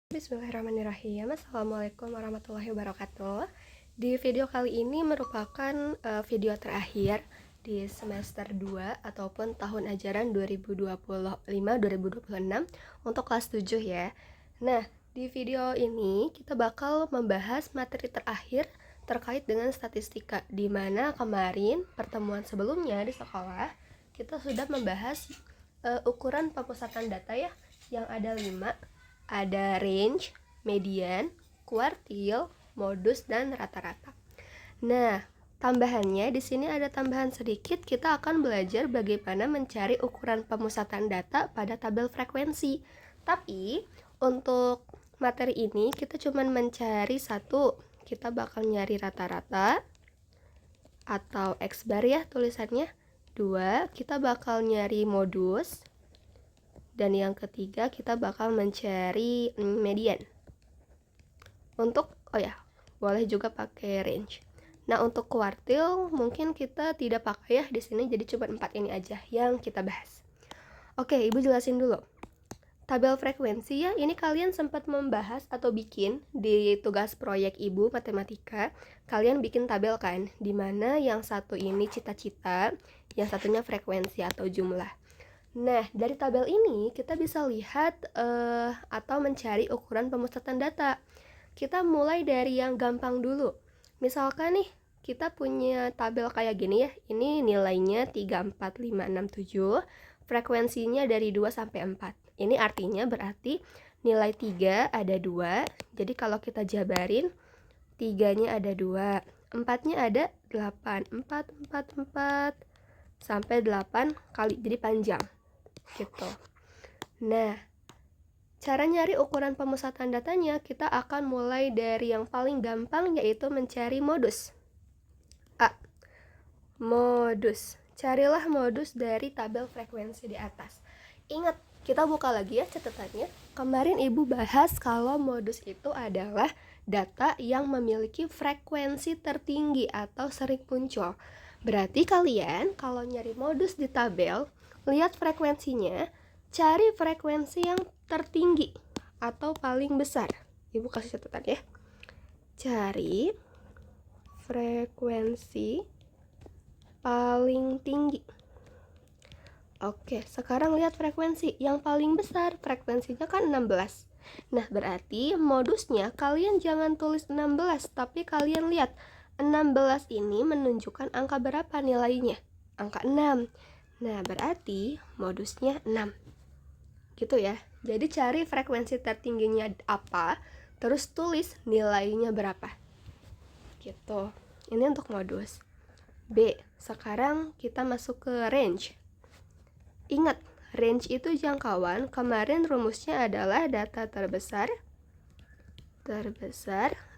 Bismillahirrahmanirrahim. Assalamualaikum warahmatullahi wabarakatuh. Di video kali ini merupakan video terakhir di semester 2 ataupun tahun ajaran 2025-2026 untuk kelas 7 ya. Nah, di video ini kita bakal membahas materi terakhir terkait dengan statistika, di mana kemarin pertemuan sebelumnya di sekolah kita sudah membahas ukuran pemusatan data ya, yang ada 5. Ada range, median, kuartil, modus, dan rata-rata. Nah, tambahannya di sini ada tambahan sedikit, kita akan belajar bagaimana mencari ukuran pemusatan data pada tabel frekuensi. Tapi untuk materi ini kita cuma mencari satu, kita bakal nyari rata-rata atau X bar ya tulisannya. 2, kita bakal nyari modus. Dan yang ketiga kita bakal mencari median. Boleh juga pakai range. Nah, untuk kuartil mungkin kita tidak pakai ya di sini, jadi cuma 4 ini aja yang kita bahas. Oke, Ibu jelasin dulu. Tabel frekuensi ya, ini kalian sempat membahas atau bikin di tugas proyek Ibu matematika. Kalian bikin tabel kan, dimana yang satu ini cita-cita, yang satunya frekuensi atau jumlah. Nah, dari tabel ini kita bisa lihat atau mencari ukuran pemusatan data. Kita mulai dari yang gampang dulu. Misalkan nih, kita punya tabel kayak gini ya. Ini nilainya 3, 4, 5, 6, 7. Frekuensinya dari 2 sampai 4. Ini artinya berarti nilai 3 ada 2. Jadi kalau kita jabarin, 3-nya ada 2. 4-nya ada 8. 4, 4, 4. Sampai 8 kali, jadi panjang. Gitu. Nah, cara nyari ukuran pemusatan datanya kita akan mulai dari yang paling gampang, yaitu mencari modus. A. Modus. Carilah modus dari tabel frekuensi di atas. Ingat, kita buka lagi ya catatannya. Kemarin Ibu bahas kalau modus itu adalah data yang memiliki frekuensi tertinggi atau sering muncul. Berarti kalian kalau nyari modus di tabel, lihat frekuensinya, cari frekuensi yang tertinggi atau paling besar. Ibu kasih catatan ya. Cari frekuensi paling tinggi. Oke, sekarang lihat frekuensi yang paling besar. Frekuensinya kan 16. Nah, berarti modusnya kalian jangan tulis 16, tapi kalian lihat 16 ini menunjukkan angka berapa nilainya? Angka 6. Nah, berarti modusnya 6. Gitu ya. Jadi cari frekuensi tertingginya apa, terus tulis nilainya berapa. Gitu. Ini untuk modus. B. Sekarang kita masuk ke range. Ingat, range itu jangkauan. Kemarin rumusnya adalah data terbesar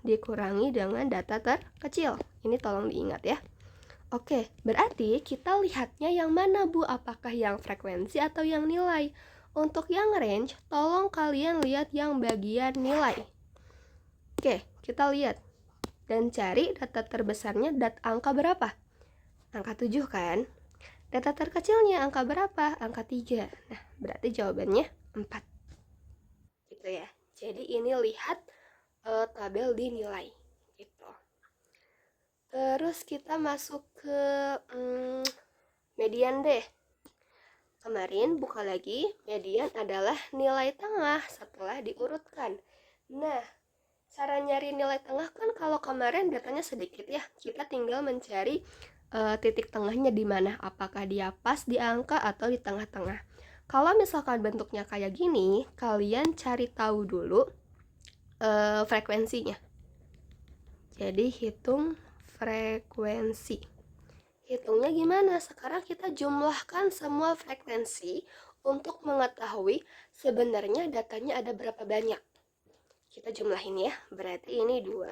dikurangi dengan data terkecil. Ini tolong diingat ya. Oke, berarti kita lihatnya yang mana Bu? Apakah yang frekuensi atau yang nilai? Untuk yang range, tolong kalian lihat yang bagian nilai. Oke, kita lihat. Dan cari data terbesarnya angka berapa? Angka 7 kan? Data terkecilnya angka berapa? Angka 3. Nah, berarti jawabannya 4. Gitu ya. Jadi ini lihat tabel dinilai. Gitu. Terus kita masuk ke median deh. Kemarin buka lagi, median adalah nilai tengah setelah diurutkan. Nah, cara nyari nilai tengah kan kalau kemarin datanya sedikit ya, kita tinggal mencari titik tengahnya di mana, apakah dia pas di angka atau di tengah-tengah. Kalau misalkan bentuknya kayak gini, kalian cari tahu dulu frekuensinya. Jadi hitung frekuensi. Hitungnya gimana? Sekarang kita jumlahkan semua frekuensi untuk mengetahui sebenarnya datanya ada berapa banyak. Kita jumlahin ya. Berarti ini 2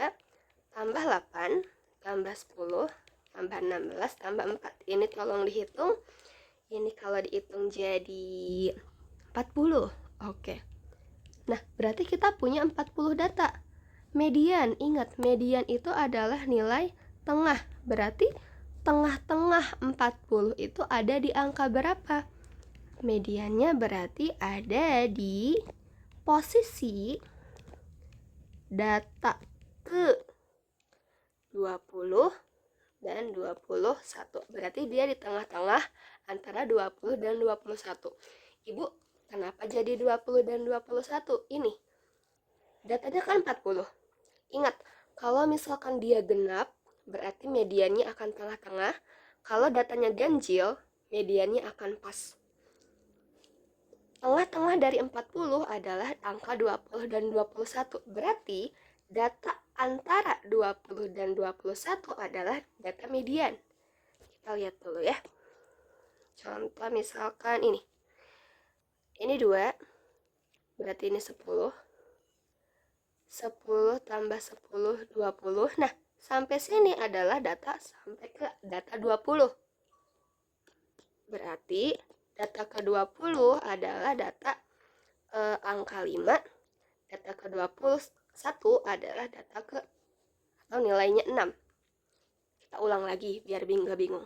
tambah 8 tambah 10 tambah 16 tambah 4. Ini tolong dihitung. Ini kalau dihitung jadi 40. Oke. Nah, berarti kita punya 40 data. Median, ingat median itu adalah nilai tengah. Berarti tengah-tengah 40 itu ada di angka berapa? Mediannya berarti ada di posisi data ke 20 dan 21. Berarti dia di tengah-tengah antara 20 dan 21. Ibu, kenapa jadi 20 dan 21? Ini datanya kan 40. Ingat, kalau misalkan dia genap, berarti mediannya akan tengah-tengah. Kalau datanya ganjil, mediannya akan pas. Tengah-tengah dari 40 adalah angka 20 dan 21. Berarti data antara 20 dan 21 adalah data median. Kita lihat dulu ya. Contoh misalkan ini. Ini 2, berarti ini 10. 10 tambah 10, 20. Nah, sampai sini adalah data sampai ke data 20. Berarti data ke-20 adalah data angka 5. Data ke-21 adalah data ke atau nilainya 6. Kita ulang lagi biar nggak bingung.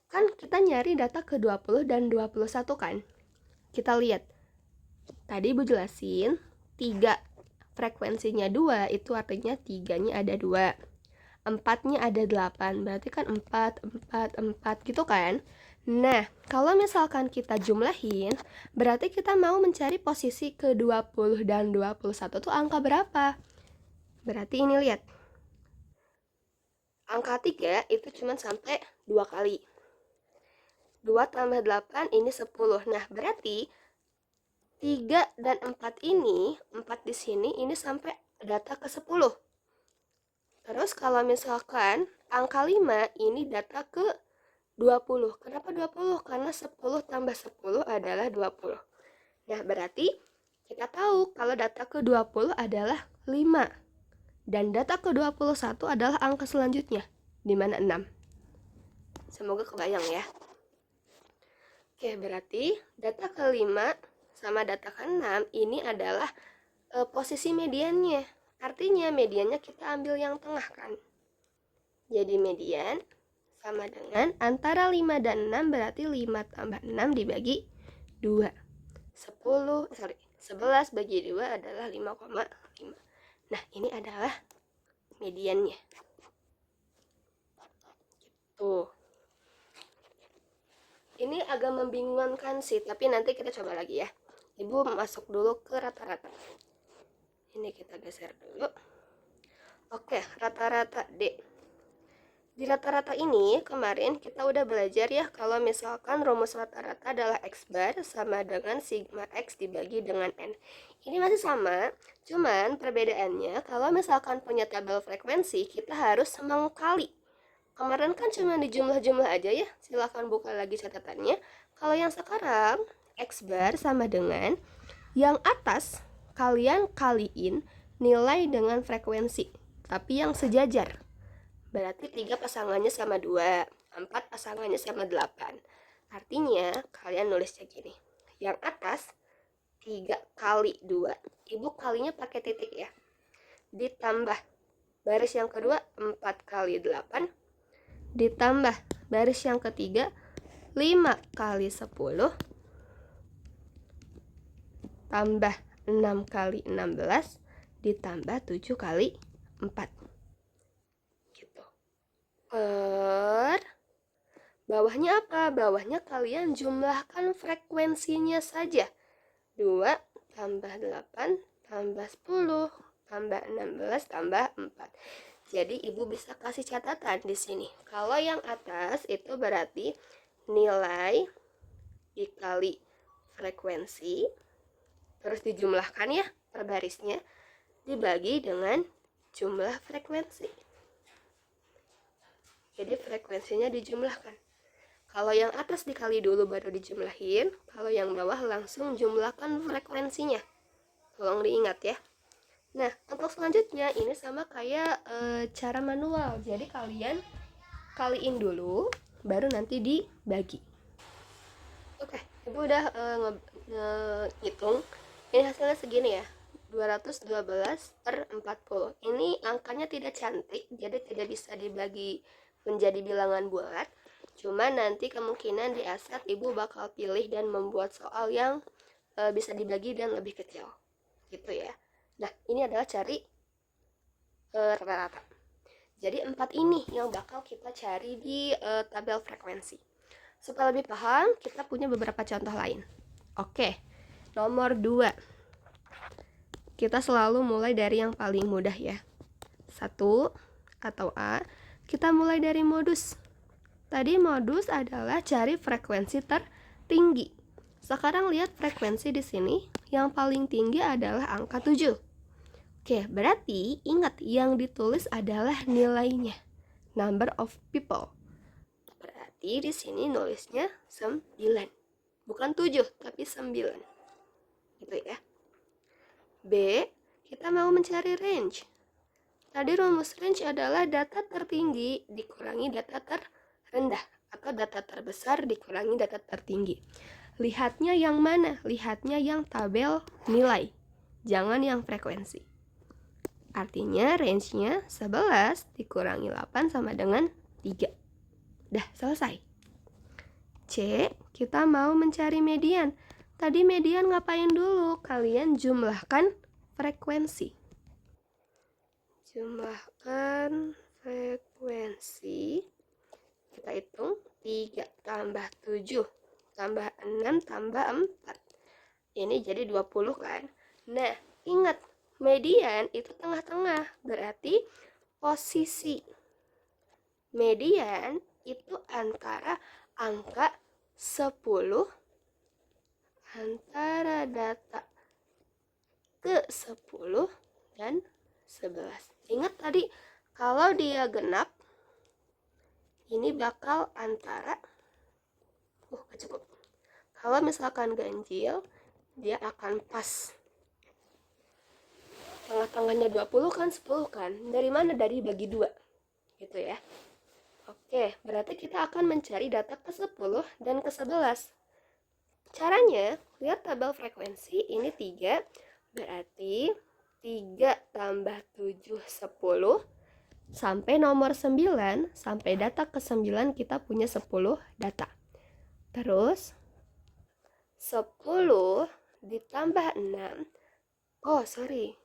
Kan kita nyari data ke-20 dan 21 kan? Kita lihat. Tadi Ibu jelasin 3 frekuensinya 2 itu artinya 3-nya ada 2. 4-nya ada 8, berarti kan 4, 4, 4 gitu kan. Nah, kalau misalkan kita jumlahin, berarti kita mau mencari posisi ke-20 dan 21 tuh angka berapa? Berarti ini lihat. Angka 3 itu cuma sampai 2 kali. 2 tambah 8 ini 10. Nah, berarti 3 dan 4 ini, 4 di sini, ini sampai data ke-10. Terus kalau misalkan angka 5 ini data ke 20. Kenapa 20? Karena 10 tambah 10 adalah 20. Nah, berarti kita tahu kalau data ke 20 adalah 5. Dan data ke 21 adalah angka selanjutnya, di mana 6. Semoga kebayang ya. Oke, berarti data ke 5 sama data ke 6 ini adalah posisi mediannya. Artinya mediannya kita ambil yang tengah kan. Jadi median sama dengan antara 5 dan 6, berarti 5 tambah 6 dibagi 2. 11 bagi 2 adalah 5,5. Nah, ini adalah mediannya. Gitu. Ini agak membingungkan sih, tapi nanti kita coba lagi ya. Ibu masuk dulu ke rata-rata. Ini kita geser dulu. Oke, rata-rata D. Di rata-rata ini kemarin kita udah belajar ya kalau misalkan rumus rata-rata adalah X bar sama dengan sigma X dibagi dengan N. Ini masih sama, cuman perbedaannya kalau misalkan punya tabel frekuensi kita harus mengkali. Kemarin kan cuma di jumlah-jumlah aja ya, silahkan buka lagi catatannya. Kalau yang sekarang X bar sama dengan yang atas kalian kaliin nilai dengan frekuensi, tapi yang sejajar. Berarti 3 pasangannya sama 2, 4 pasangannya sama 8. Artinya kalian nulisnya gini. Yang atas 3 kali 2. Ibu kalinya pakai titik ya. Ditambah baris yang kedua 4 kali 8. Ditambah baris yang ketiga 5 kali 10. Tambah 6 kali 16. Ditambah 7 kali 4. Per bawahnya apa? Bawahnya kalian jumlahkan frekuensinya saja. 2 tambah 8 tambah 10 tambah 16 tambah 4. Jadi ibu bisa kasih catatan di sini. Kalau yang atas itu berarti nilai dikali frekuensi, terus dijumlahkan ya per barisnya, dibagi dengan jumlah frekuensi. Jadi frekuensinya dijumlahkan. Kalau yang atas dikali dulu baru dijumlahin, kalau yang bawah langsung jumlahkan frekuensinya. Tolong diingat ya. Nah, untuk selanjutnya ini sama kayak cara manual. Jadi kalian kaliin dulu, baru nanti dibagi. Oke, ibu udah ngitung. Ini hasilnya segini ya. 212 per 40. Ini angkanya tidak cantik, jadi tidak bisa dibagi menjadi bilangan bulat. Cuma nanti kemungkinan di aset ibu bakal pilih dan membuat soal yang bisa dibagi dan lebih kecil gitu ya. Nah, ini adalah cari rata-rata. Jadi 4 ini yang bakal kita cari di tabel frekuensi. Supaya lebih paham, kita punya beberapa contoh lain. Oke, nomor 2. Kita selalu mulai dari yang paling mudah ya. 1 atau A, kita mulai dari modus. Tadi modus adalah cari frekuensi tertinggi. Sekarang lihat frekuensi di sini, yang paling tinggi adalah angka 7. Oke, berarti ingat yang ditulis adalah nilainya, number of people. Berarti di sini nulisnya 9. Bukan 7, tapi 9. Gitu ya. B, kita mau mencari range. Tadi rumus range adalah data tertinggi dikurangi data terendah, atau data terbesar dikurangi data tertinggi. Lihatnya yang mana? Lihatnya yang tabel nilai, jangan yang frekuensi. Artinya range-nya 11 dikurangi 8 sama dengan 3. Dah selesai. C, kita mau mencari median. Tadi median ngapain dulu? Kalian jumlahkan frekuensi. Jumlahkan frekuensi. Kita hitung 3 tambah 7 tambah 6 tambah 4. Ini jadi 20 kan? Nah, ingat, median itu tengah-tengah. Berarti posisi median itu antara angka 10, antara data ke 10 dan 11. Ingat tadi, kalau dia genap, ini bakal antara gak cukup. Kalau misalkan ganjil, dia akan pas. Tengah-tengahnya 20 kan 10 kan. Dari mana? Dari bagi 2. Gitu ya. Oke, berarti kita akan mencari data ke 10 dan ke 11. Caranya, lihat tabel frekuensi, ini 3. Berarti 3 tambah 7, 10. Sampai nomor 9, sampai data ke 9 kita punya 10 data. Terus 10 ditambah 6. Oh, sorry.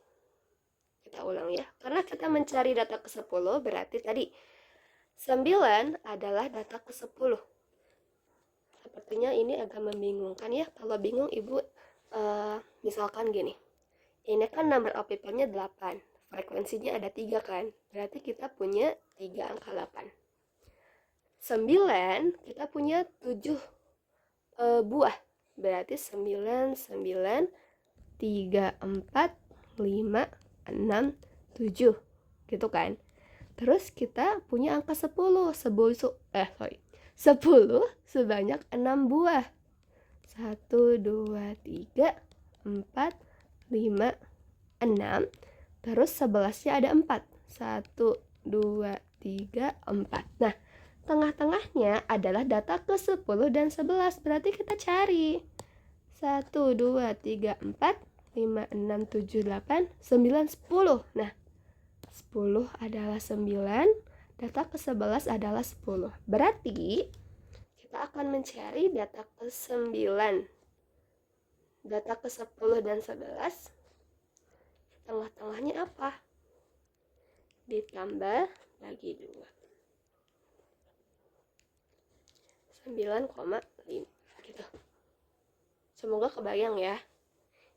Kita ulang ya. Karena kita mencari data ke 10, berarti tadi 9 adalah data ke 10. Sepertinya ini agak membingungkan ya. Kalau bingung Ibu misalkan gini. Ini kan number of people-nya 8. Frekuensinya ada 3 kan. Berarti kita punya 3 angka 8. 9 kita punya 7 buah. Berarti 9, 9, 3, 4, 5, 6, 7. Gitu kan. Terus kita punya angka 10. 10 sebanyak 6 buah. 1, 2, 3, 4, 5, 6. Terus 11-nya ada 4. 1, 2, 3, 4. Nah, tengah-tengahnya adalah data ke 10 dan 11. Berarti kita cari 1, 2, 3, 4, 5, 6, 7, 8, 9, 10. Nah, 10 adalah 9, data ke 11 adalah 10. Berarti kita akan mencari data ke 9, data ke 10 dan 11. Tengah-tengahnya apa? Ditambah bagi 2. 9,5 gitu. Semoga kebayang ya.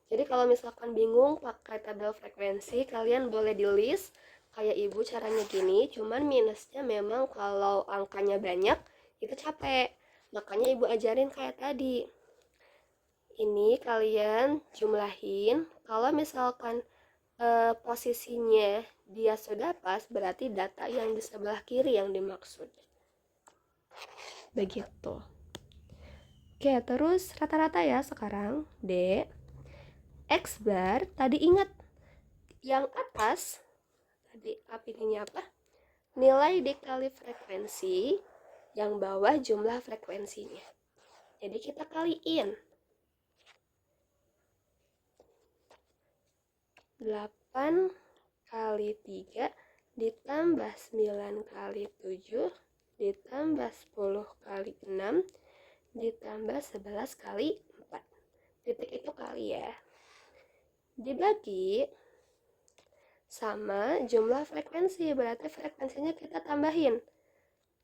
Jadi kalau misalkan bingung pakai tabel frekuensi, kalian boleh di list kayak Ibu caranya gini. Cuman minusnya memang kalau angkanya banyak itu capek. Makanya Ibu ajarin kayak tadi. Ini kalian jumlahin. Kalau misalkan posisinya dia sudah pas, berarti data yang di sebelah kiri yang dimaksud. Begitu. Oke, terus rata-rata ya sekarang. D. X bar, tadi ingat yang atas tadi ini apa? Nilai dikali frekuensi, yang bawah jumlah frekuensinya. Jadi kita kaliin. 8 kali 3 ditambah 9 kali 7 ditambah 10 kali 6 ditambah 11 kali 4. Titik itu kali ya. Dibagi sama jumlah frekuensi, berarti frekuensinya kita tambahin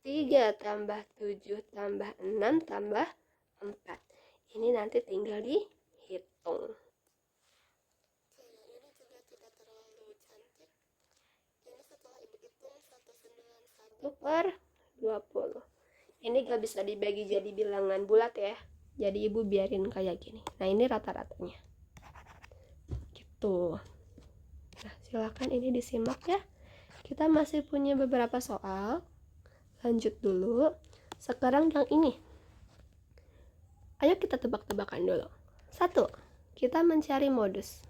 3 tambah 7 tambah 6 tambah 4. Ini nanti tinggal dihitung. Ini juga tidak terlalu cantik. Ini setelah ibu hitung 191 per 20. Ini gak bisa dibagi jadi bilangan bulat ya. Jadi ibu biarin kayak gini. Nah ini rata-ratanya. Gitu. Nah silakan ini disimak ya. Kita masih punya beberapa soal. Lanjut dulu. Sekarang yang ini. Ayo kita tebak-tebakan dulu. 1. Kita mencari modus.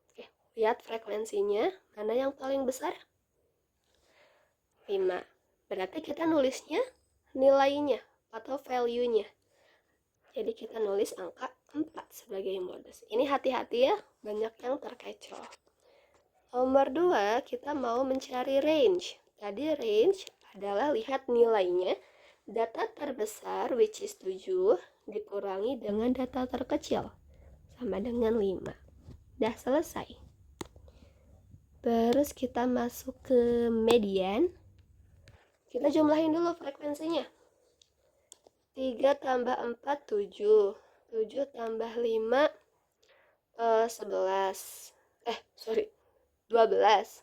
Oke, lihat frekuensinya. Mana yang paling besar? 5. Berarti kita nulisnya nilainya atau value-nya. Jadi kita nulis angka 4 sebagai modus. Ini hati-hati ya, banyak yang terkecoh. Nomor 2, kita mau mencari range. Tadi range adalah lihat nilainya. Data terbesar, which is 7, dikurangi dengan data terkecil, sama dengan 5. Dah selesai. Terus kita masuk ke median. Kita jumlahin dulu frekuensinya. 3 tambah 4, 7. 7 tambah 5, 11. 12. 12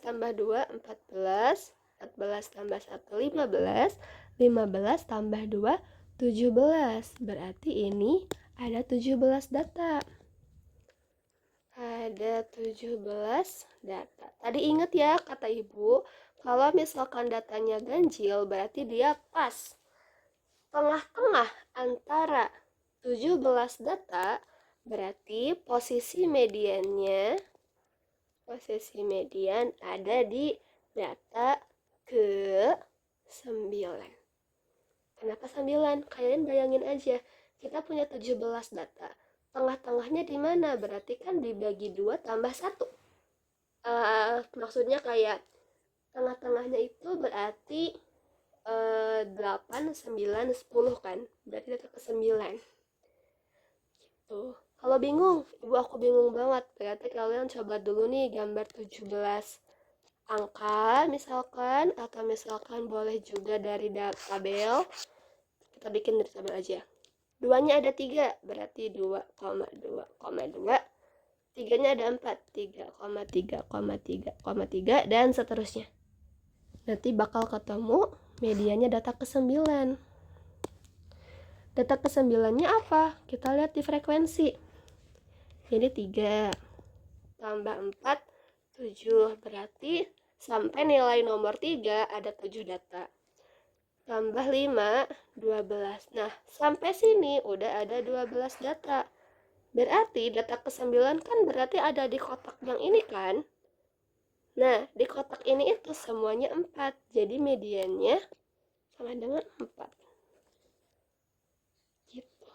tambah 2, 14. 14 tambah 1, 15. 15 tambah 2, 17. Berarti ini ada 17 data. Ada 17 data. Tadi ingat ya kata ibu, kalau misalkan datanya ganjil berarti dia pas. Tengah-tengah antara 17 data berarti posisi median ada di data ke-9. Kenapa 9? Kalian bayangin aja, kita punya 17 data. Tengah-tengahnya di mana? Berarti kan dibagi 2 tambah 1. Maksudnya kayak tengah-tengahnya itu berarti 8, 9, 10 kan. Berarti data ke-9. Gitu. Kalau bingung, ibu aku bingung banget. Berarti kalian coba dulu nih gambar 17 angka misalkan, atau misalkan boleh juga dari tabel. Kita bikin dari tabel aja. 2-nya ada 3, berarti 2,2,2. 3-nya ada 4, 3,3,3,3 dan seterusnya. Nanti bakal ketemu medianya data ke-9. Data ke-9-nya apa? Kita lihat di frekuensi. Jadi 3 tambah 4, 7. Berarti sampai nilai nomor 3 ada 7 data. Tambah 5, 12. Nah, sampai sini udah ada 12 data. Berarti data ke-9 kan berarti ada di kotak yang ini kan? Nah, di kotak ini itu semuanya 4. Jadi mediannya sama dengan 4. Gitu.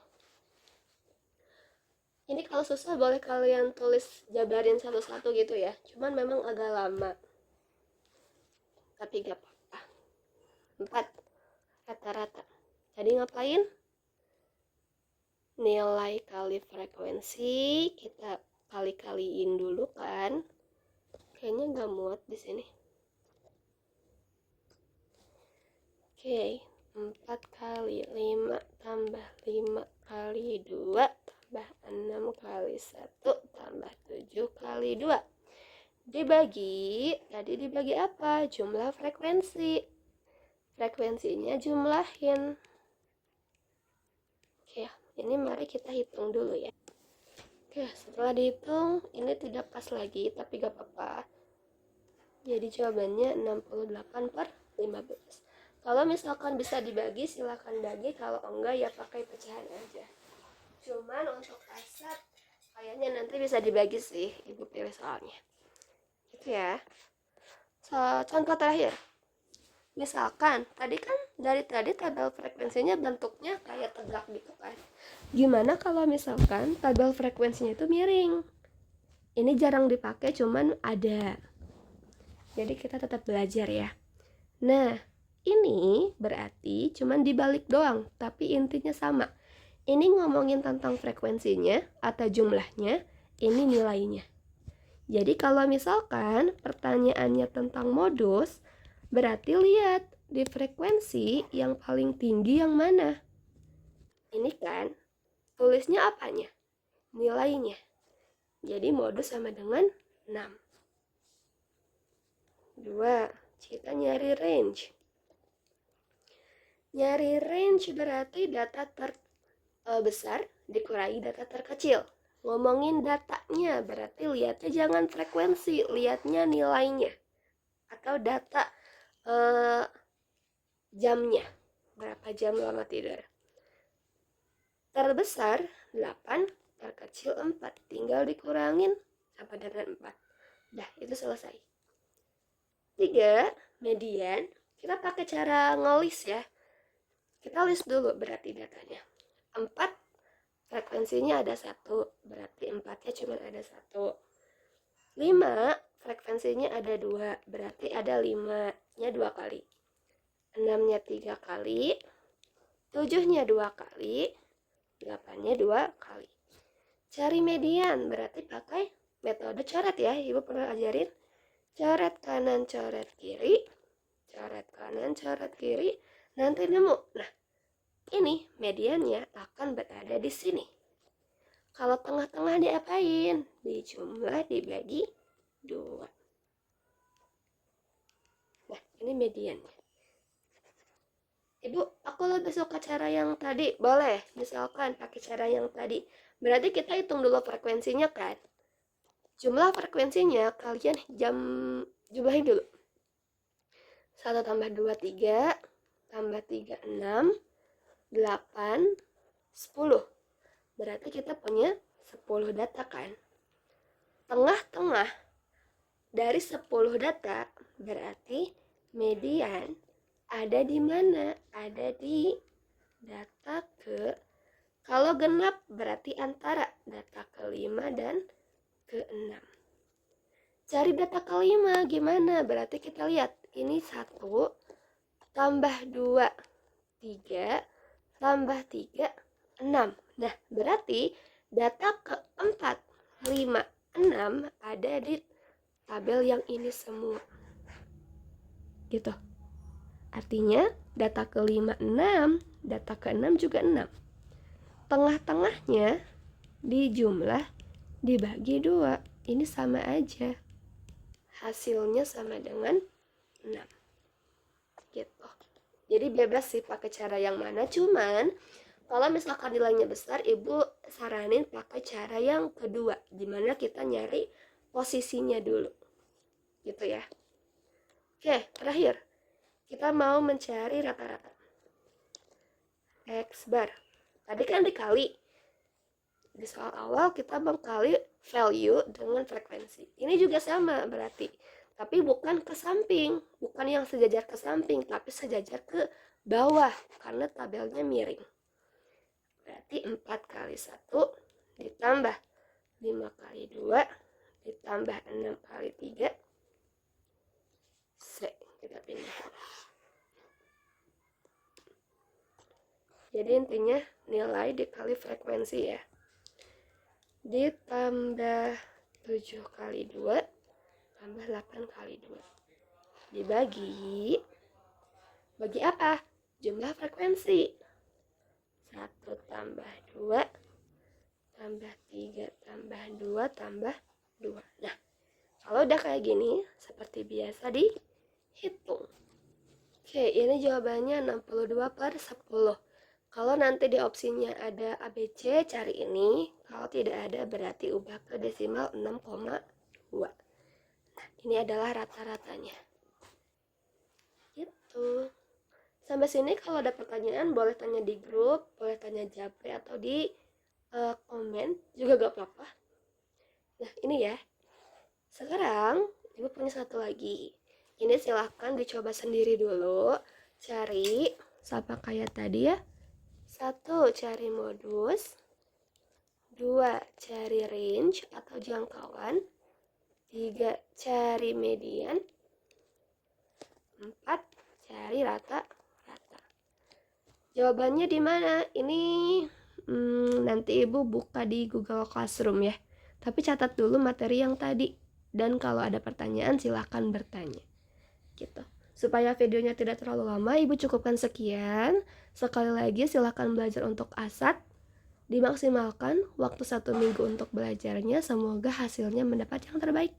Ini kalau susah boleh kalian tulis jabarin satu-satu gitu ya. Cuman memang agak lama. Tapi gak apa-apa. 4 rata-rata. Jadi ngapain? Nilai kali frekuensi kita kali-kaliin dulu kan. Kayaknya nggak muat di sini. Oke, 4 kali 5 tambah 5 kali 2 tambah 6 kali 1 tambah 7 kali 2. Tadi dibagi apa? Jumlah frekuensi. Frekuensinya jumlahin. Oke, ini mari kita hitung dulu ya. Oke, setelah dihitung ini tidak pas lagi, tapi gak apa-apa. Jadi jawabannya 68 per 15. Kalau misalkan bisa dibagi silahkan bagi, kalau enggak ya pakai pecahan aja. Cuman untuk asap kayaknya nanti bisa dibagi sih, ibu pilih soalnya. Gitu ya. Contoh terakhir. Misalkan tadi kan dari tadi tabel frekuensinya bentuknya kayak tegak gitu kan. Gimana kalau misalkan tabel frekuensinya itu miring? Ini jarang dipakai cuman ada. Jadi kita tetap belajar ya. Nah, ini berarti cuman dibalik doang, tapi intinya sama. Ini ngomongin tentang frekuensinya atau jumlahnya, ini nilainya. Jadi kalau misalkan pertanyaannya tentang modus, berarti lihat di frekuensi yang paling tinggi yang mana. Ini kan tulisnya apanya? Nilainya. Jadi modus sama dengan 6. 2. Kita nyari range. Nyari range berarti data terbesar dikurangi data terkecil. Ngomongin datanya berarti lihatnya jangan frekuensi, lihatnya nilainya. Atau data jamnya. Berapa jam lama tidur. Terbesar 8, terkecil 4. Tinggal dikurangin sama dengan 4. Dah, itu selesai. 3. Median. Kita pakai cara ngelis ya. Kita list dulu berarti datanya. 4, frekuensinya ada 1, berarti 4-nya cuma ada 1. 5, frekuensinya ada 2, berarti ada 5-nya 2 kali. 6-nya 3 kali, 7-nya 2 kali, 8-nya 2 kali. Cari median, berarti pakai metode coret ya, Ibu pernah ajarin. Coret kanan, coret kiri, coret kanan, coret kiri, nanti nemu. Nah, ini mediannya akan berada di sini. Kalau tengah-tengah diapain? Dijumlah dibagi 2. Nah, ini mediannya. Ibu, aku lebih suka cara yang tadi. Boleh, misalkan pakai cara yang tadi. Berarti kita hitung dulu frekuensinya kan? Jumlah frekuensinya kalian jumlahin dulu. 1 tambah 2, 3. Tambah 3, 6. 8, 10. Berarti kita punya 10 data kan? Tengah-tengah dari 10 data berarti median ada di mana? Ada di data kalau genap berarti antara data ke-5 dan ke-6. Cari data ke-5 gimana? Berarti kita lihat ini 1 tambah 2, 3 tambah 3, 6. Nah, berarti data ke-4, 5, 6 ada di tabel yang ini semua. Gitu. Artinya data ke-5 6, data ke-6 juga 6. Tengah-tengahnya dijumlah dibagi 2. Ini sama aja. Hasilnya sama dengan 6. Gitu. Jadi bebas sih pakai cara yang mana, cuman kalau misalkan nilainya besar, Ibu saranin pakai cara yang kedua, dimana kita nyari posisinya dulu. Gitu ya. Oke, terakhir. Kita mau mencari rata-rata. X bar. Tadi kan dikali. Di soal awal kita mengkali value dengan frekuensi. Ini juga sama berarti. Tapi bukan ke samping. Bukan yang sejajar ke samping, tapi sejajar ke bawah. Karena tabelnya miring. Berarti 4 kali 1 ditambah 5 kali 2 ditambah 6 kali 3. Kita pindah. Jadi intinya nilai dikali frekuensi ya. Ditambah 7 kali 2 tambah 8 kali 2. Dibagi apa? Jumlah frekuensi. 1 tambah 2 tambah 3 tambah 2 tambah 2. Nah, kalau udah kayak gini, seperti biasa dihitung. Oke, ini jawabannya 62/10. Kalau nanti di opsinya ada ABC, cari ini. Kalau tidak ada, berarti ubah ke desimal 6,2. Nah, ini adalah rata-ratanya. Gitu. Sampai sini kalau ada pertanyaan, boleh tanya di grup, boleh tanya japri atau di komen, juga gak apa-apa. Nah, ini ya. Sekarang, Ibu punya satu lagi. Ini silahkan dicoba sendiri dulu. Cari, sama kayak tadi ya. 1, cari modus. 2, cari range atau jangkauan. 3, cari median. 4, cari rata-rata. Jawabannya di mana? Ini nanti Ibu buka di Google Classroom ya. Tapi catat dulu materi yang tadi. Dan kalau ada pertanyaan silahkan bertanya gitu. Supaya videonya tidak terlalu lama, Ibu cukupkan sekian. Sekali lagi silahkan belajar untuk ASAT. Dimaksimalkan waktu 1 minggu untuk belajarnya. Semoga hasilnya mendapat yang terbaik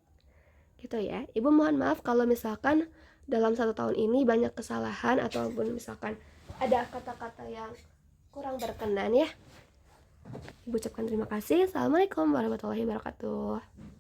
gitu ya. Ibu mohon maaf kalau misalkan dalam 1 tahun ini banyak kesalahan ataupun misalkan ada kata-kata yang kurang berkenan ya. Ibu ucapkan terima kasih. Assalamualaikum warahmatullahi wabarakatuh.